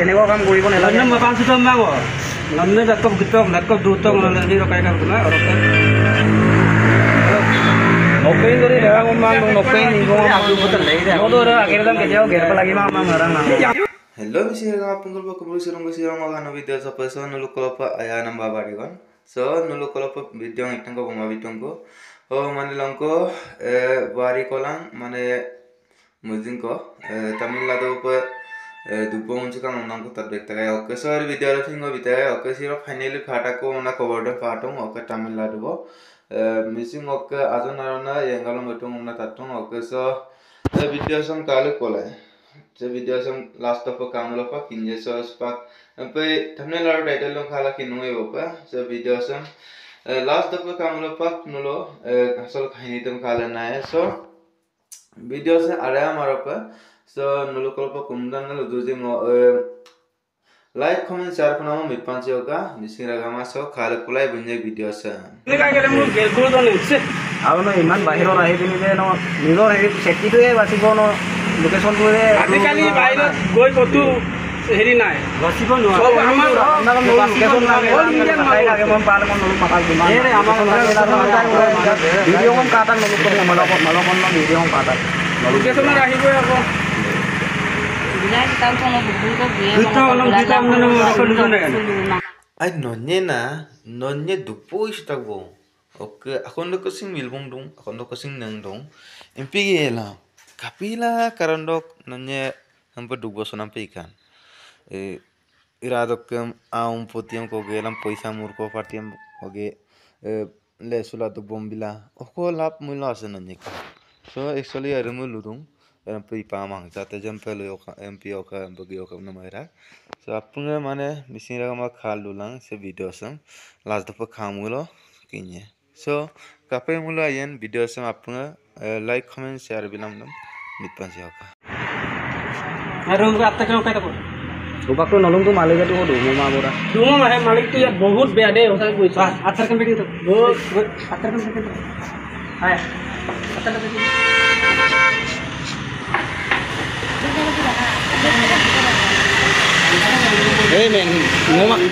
এনেকুৱা কাম কৰিব নালাগে Nonne mapan sudah mau. Nonne dakop gitok, dakop dutok nonne di rokai kan kuna orang. নকৰি কৰি লেৰা কমান নকৰি নিব আপু বতল লাগি যায় মোদৰ আগেৰ দাম কেতিয়াও গেৰপ লাগিব আমাৰ মাৰা না Hello bisirang apungkul ba kubur sirang bisirang mga video sa peso nulukolapa aya nang babarigon so nulukolapa video ng itang ko bumabitong ko o manilang ko bari ko lang mane mujin ko Tamil Nadu pa dupo unchi kang nang ko tabek tagay okay so video ra thingo bitay okay siro finally phata ko na cover da patong okay Tamil Nadu bo missing okay azon arona yengalong betong na tatong okay so video sam kale kolay the video some last of a camera pa kinje so spark pe thumbnail or title lo khala kinoi opa so video some last of a camera pa nulo asal kahini tum khala na hai so video se ara mara pa so nulo kolpa kumdan nulo duji mo like comment share kana mo mitpanche oka nisira gama so khala kulai bunje video sa Ini kaya kalian mau gelkul tuh nih sih. আৰু ন ইমান বাহিৰত আহি পিনি যে ন নিজৰ হেৰি চেফটিটোৱে বাচিব ন লোকেশ্যনটোৱে আজিকালি বাহিৰত গৈ কতো হেৰি নাই বাচিব নোৱাৰে চব আমাৰ লোকেশ্যন লাগে মই পালে মই নলু মাতাক দিম আমাৰ ভিডিঅ' কম কাটাক নলু মালকন ভিডিঅ' কম কাটাক লোকেশ্যনত আহিবই আকৌ ay nonye dupo istagbo okay ako ndo kasing milbong dong ako ndo kasing nang dong impigela kapila karandok nonye hampa dubo sonam pikan iradok aum potiam ko gelam paisa murko partiam oge le sula to bombila oko lap mulo ase nonye so actually arumu ludung MP pamang jate jempel yoka MP yoka bagi yoka namera so apunga mane misira ma khalulang se video sam last dafa khamulo kinye so kape mulo ayen video sam apunga like comment share bilam nam mitpansi yoka room ka atta kau kata ওবাকটো নলং তো মালিকে তো ধুমা মোরা cuma malik tuh ya বহুত বেয়া deh usah gue atar kan begitu atar kan begitu ayo atar kan begitu Hey men, ngomong